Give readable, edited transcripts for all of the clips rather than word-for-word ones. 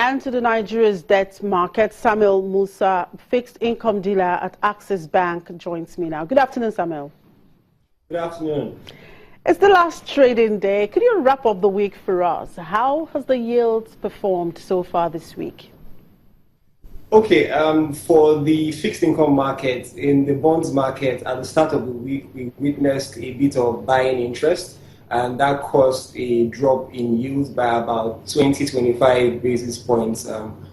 And to the Nigeria's debt market, Samuel Musa, fixed income dealer at Access Bank, joins me now. Good afternoon, Samuel. Good afternoon. It's the last trading day. Could you wrap up the week for us? How has the yields performed so far this week? Okay, for the fixed income market, in the bonds market, at the start of the week, we witnessed a bit of buying interest, and that caused a drop in yields by about 20-25 basis points,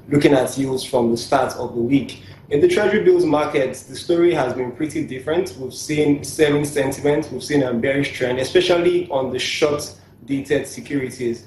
looking at yields from the start of the week. In the Treasury bills market, the story has been pretty different. We've seen selling sentiment, we've seen a bearish trend, especially on the short-dated securities.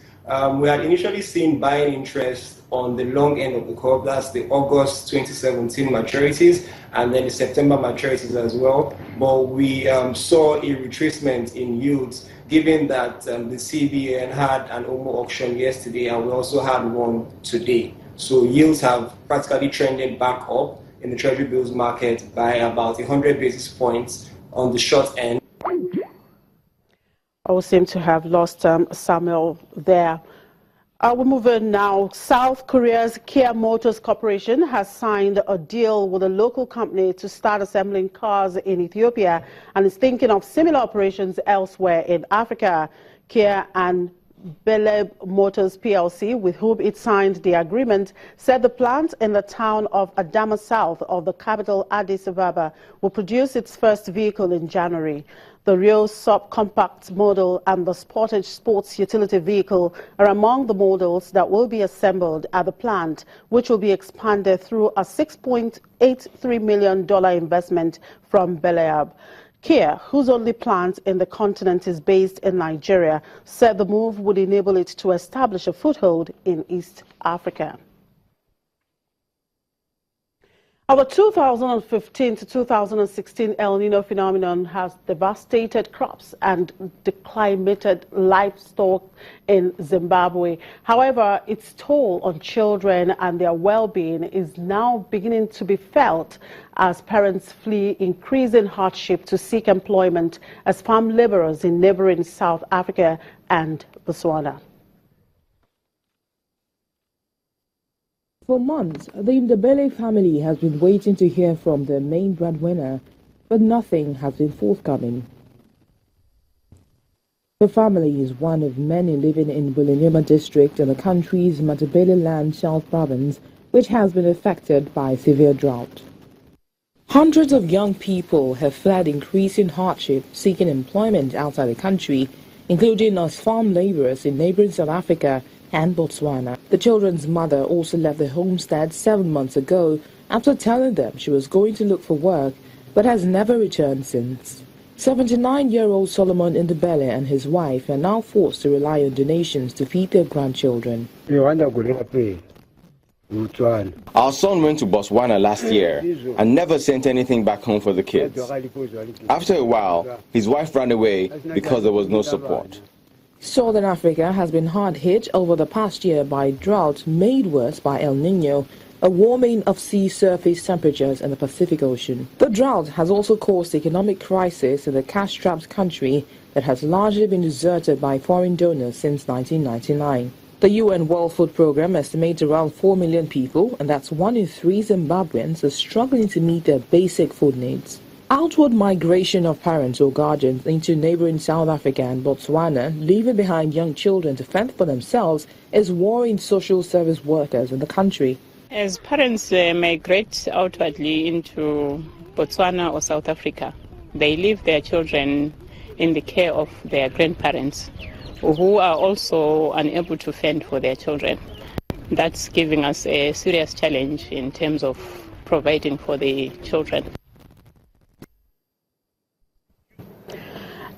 We had initially seen buying interest on the long end of the curve, that's the August 2017 maturities, and then the September maturities as well. But we saw a retracement in yields, given that the CBN had an OMO auction yesterday, and we also had one today. So yields have practically trended back up in the Treasury bills market by about 100 basis points on the short end. I seem to have lost Samuel there. We'll move on now. South Korea's Kia Motors Corporation has signed a deal with a local company to start assembling cars in Ethiopia and is thinking of similar operations elsewhere in Africa. Kia and Beleb Motors PLC, with whom it signed the agreement, said the plant in the town of Adama, south of the capital Addis Ababa, will produce its first vehicle in January. The Rio subcompact model and the Sportage sports utility vehicle are among the models that will be assembled at the plant, which will be expanded through a $6.83 million investment from Beleb. Kia, whose only plant in the continent is based in Nigeria, said the move would enable it to establish a foothold in East Africa. Our 2015 to 2016 El Nino phenomenon has devastated crops and declimated livestock in Zimbabwe. However, its toll on children and their well-being is now beginning to be felt as parents flee increasing hardship to seek employment as farm laborers in neighboring South Africa and Botswana. For months, the Ndebele family has been waiting to hear from their main breadwinner, but nothing has been forthcoming. The family is one of many living in Bulanyema district in the country's Matabeleland South province, which has been affected by severe drought. Hundreds of young people have fled increasing hardship seeking employment outside the country, including as farm laborers in neighboring South Africa and Botswana. The children's mother also left the homestead 7 months ago after telling them she was going to look for work, but has never returned since. 79-year-old Solomon Ndebele and his wife are now forced to rely on donations to feed their grandchildren. Our son went to Botswana last year and never sent anything back home for the kids. After a while, his wife ran away because there was no support. Southern Africa has been hard hit over the past year by drought made worse by El Nino, a warming of sea surface temperatures in the Pacific Ocean. The drought has also caused economic crisis in the cash-strapped country that has largely been deserted by foreign donors since 1999. The UN World Food Programme estimates around 4 million people, and that's 1 in 3 Zimbabweans, are struggling to meet their basic food needs. Outward migration of parents or guardians into neighboring South Africa and Botswana, leaving behind young children to fend for themselves, is worrying social service workers in the country. As parents migrate outwardly into Botswana or South Africa, they leave their children in the care of their grandparents, who are also unable to fend for their children. That's giving us a serious challenge in terms of providing for the children.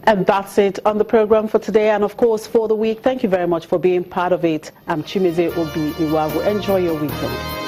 And that's it on the program for today and, of course, for the week. Thank you very much for being part of it. I'm Chimize Obi Iwagu. Enjoy your weekend.